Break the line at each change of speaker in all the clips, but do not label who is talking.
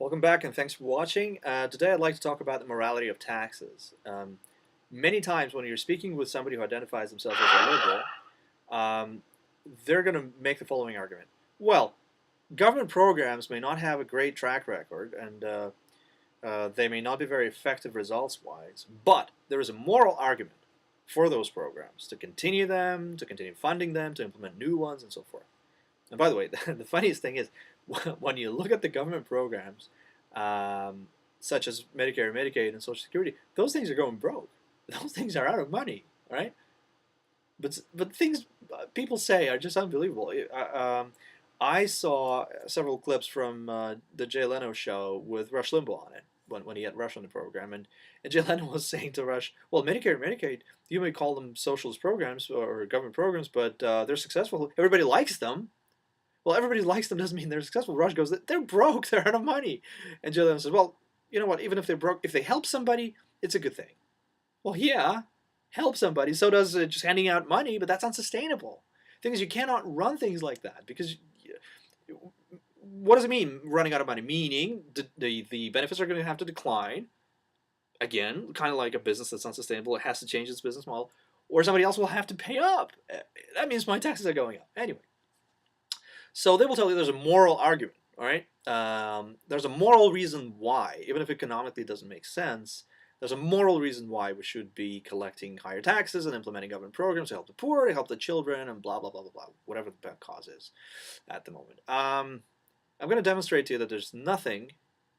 Welcome back and thanks for watching. Today I'd like to talk about the morality of taxes. Many times when you're speaking with somebody who identifies themselves as a liberal, um, they're going to make the following argument. Well, government programs may not have a great track record and they may not be very effective results-wise, but there is a moral argument for those programs to continue them, to continue funding them, to implement new ones, and so forth. And by the way, the funniest thing is when you look at the government programs, um, such as Medicare, Medicaid, and Social Security, those things are going broke. Those things are out of money, right? But things people say are just unbelievable. I saw several clips from the Jay Leno show with Rush Limbaugh on it when he had Rush on the program, and Jay Leno was saying to Rush, "Well, Medicare and Medicaid, you may call them socialist programs or government programs, but they're successful. Everybody likes them." Well, everybody likes them doesn't mean they're successful. Rush goes, they're broke, they're out of money. And Joe Leno says, well, you know what, even if they're broke, if they help somebody, it's a good thing. Well, yeah, help somebody. So does just handing out money, but that's unsustainable. The thing is, you cannot run things like that because what does it mean, running out of money? Meaning the benefits are going to have to decline. Again, kind of like a business that's unsustainable, it has to change its business model, or somebody else will have to pay up. That means my taxes are going up. Anyway. So they will tell you there's a moral argument, all right? There's a moral reason why, even if economically it doesn't make sense, there's a moral reason why we should be collecting higher taxes and implementing government programs to help the poor, to help the children, and blah, blah, blah, blah, blah, whatever the cause is at the moment. I'm going to demonstrate to you that there's nothing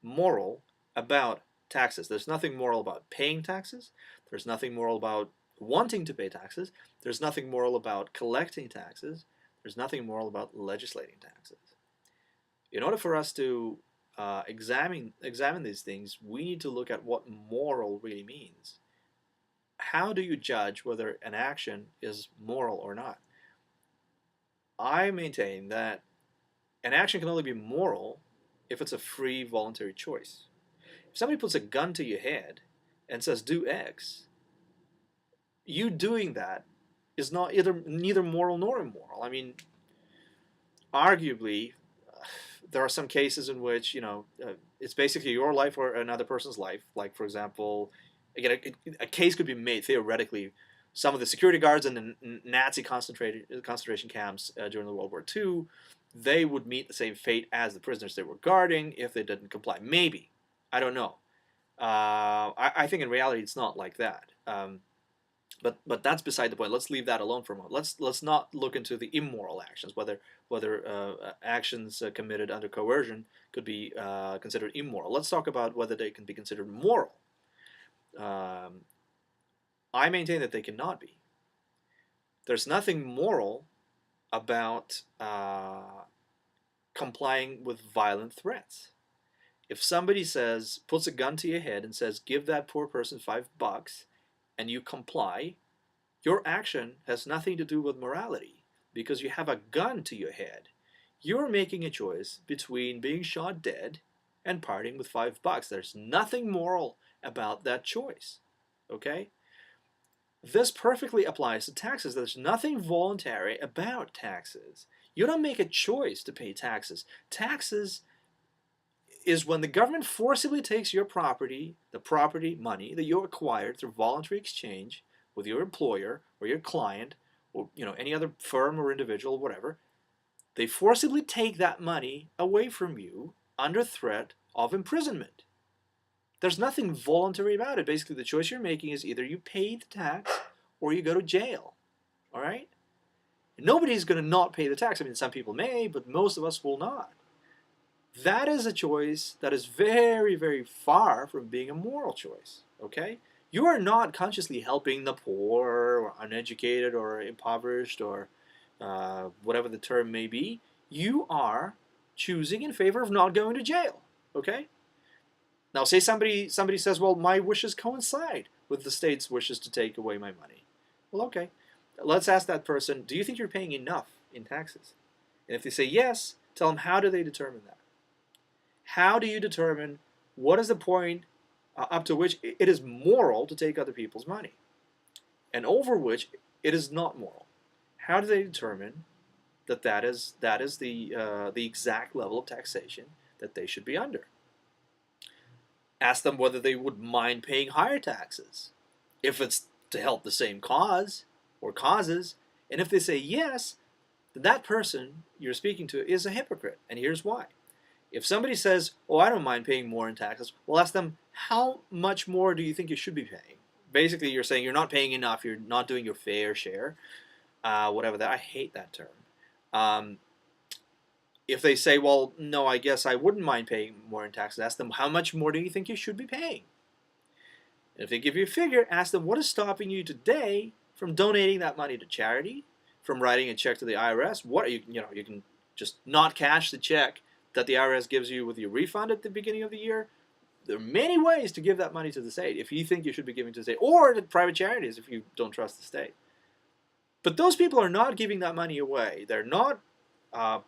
moral about taxes. There's nothing moral about paying taxes. There's nothing moral about wanting to pay taxes. There's nothing moral about collecting taxes. There's nothing moral about legislating taxes. In order for us to examine these things, we need to look at what moral really means. How do you judge whether an action is moral or not? I maintain that an action can only be moral if it's a free, voluntary choice. If somebody puts a gun to your head and says, do X, you doing that is not neither moral nor immoral. I mean, arguably, there are some cases in which it's basically your life or another person's life. Like, for example, again, a case could be made theoretically. Some of the security guards in the Nazi concentration camps during the World War II, they would meet the same fate as the prisoners they were guarding if they didn't comply. Maybe, I don't know. I think in reality it's not like that. But that's beside the point. Let's leave that alone for a moment. Let's not look into the immoral actions, whether actions committed under coercion could be considered immoral. Let's talk about whether they can be considered moral. I maintain that they cannot be. There's nothing moral about complying with violent threats. If somebody puts a gun to your head and says, give that poor person $5, and you comply, your action has nothing to do with morality because you have a gun to your head. You're making a choice between being shot dead and parting with $5. There's nothing moral about that choice, okay? This perfectly applies to taxes. There's nothing voluntary about taxes. You don't make a choice to pay taxes. Taxes is when the government forcibly takes your property, the property money that you acquired through voluntary exchange with your employer or your client or any other firm or individual or whatever. They forcibly take that money away from you under threat of imprisonment. There's nothing voluntary about it. Basically, the choice you're making is either you pay the tax or you go to jail. All right? Nobody's going to not pay the tax. I mean, some people may, but most of us will not. That is a choice that is very, very far from being a moral choice, okay? You are not consciously helping the poor or uneducated or impoverished or whatever the term may be. You are choosing in favor of not going to jail, okay? Now, say somebody says, well, my wishes coincide with the state's wishes to take away my money. Well, okay. Let's ask that person, do you think you're paying enough in taxes? And if they say yes, tell them, how do they determine that? How do you determine what is the point up to which it is moral to take other people's money and over which it is not moral? How do they determine that is the exact level of taxation that they should be under? Ask them whether they would mind paying higher taxes if it's to help the same cause or causes. And if they say yes, then that person you're speaking to is a hypocrite. And here's why. If somebody says, oh, I don't mind paying more in taxes, well, ask them, how much more do you think you should be paying? Basically, you're saying you're not paying enough, you're not doing your fair share, whatever that. I hate that term. Um, if they say, well, no, I guess I wouldn't mind paying more in taxes, ask them, how much more do you think you should be paying? And if they give you a figure, ask them, what is stopping you today from donating that money to charity, from writing a check to the IRS? What are you can just not cash the check that the IRS gives you with your refund at the beginning of the year. There are many ways to give that money to the state if you think you should be giving to the state, or to private charities if you don't trust the state. But those people are not giving that money away. They're not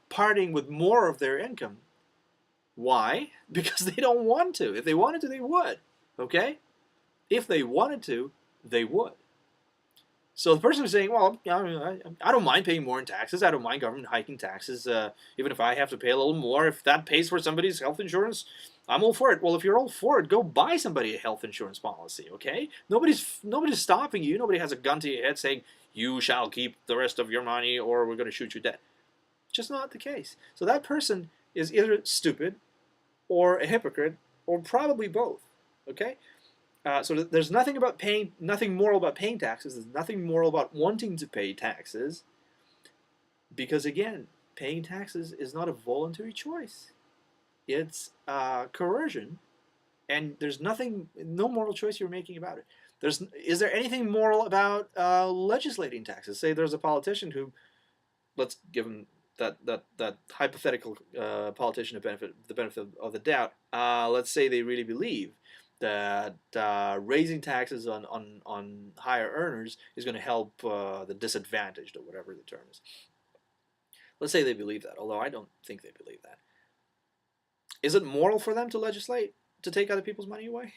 parting with more of their income. Why? Because they don't want to. If they wanted to, they would. Okay? If they wanted to, they would. So the person is saying, well, I don't mind paying more in taxes. I don't mind government hiking taxes, even if I have to pay a little more. If that pays for somebody's health insurance, I'm all for it. Well, if you're all for it, go buy somebody a health insurance policy, okay? Nobody's stopping you. Nobody has a gun to your head saying, you shall keep the rest of your money or we're going to shoot you dead. Just not the case. So that person is either stupid or a hypocrite or probably both, okay? So there's nothing moral about paying taxes. There's nothing moral about wanting to pay taxes, because again, paying taxes is not a voluntary choice. It's coercion, and there's no moral choice you're making about it. Is there anything moral about legislating taxes? Say there's a politician who, let's give him that hypothetical politician the benefit of the doubt. Let's say they really believe that raising taxes on higher earners is going to help the disadvantaged, or whatever the term is. Let's say they believe that, although I don't think they believe that. Is it moral for them to legislate to take other people's money away?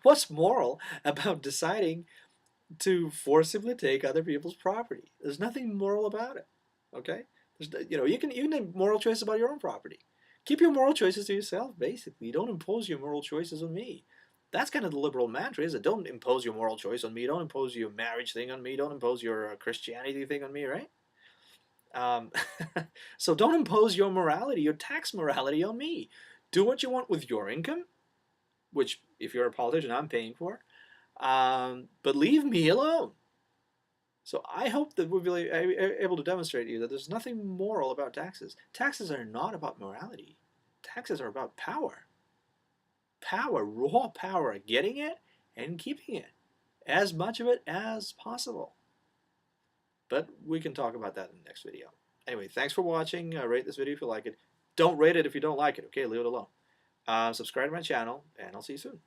What's moral about deciding to forcibly take other people's property? There's nothing moral about it. Okay? You can make moral choices about your own property. Keep your moral choices to yourself, basically. Don't impose your moral choices on me. That's kind of the liberal mantra, is it? Don't impose your moral choice on me. Don't impose your marriage thing on me. Don't impose your Christianity thing on me, right? So don't impose your morality, your tax morality on me. Do what you want with your income, which, if you're a politician, I'm paying for. But leave me alone. So I hope that we'll be able to demonstrate to you that there's nothing moral about taxes. Taxes are not about morality. Taxes are about power. Power, raw power, getting it and keeping it. As much of it as possible. But we can talk about that in the next video. Anyway, thanks for watching. Rate this video if you like it. Don't rate it if you don't like it, okay? Leave it alone. Subscribe to my channel, and I'll see you soon.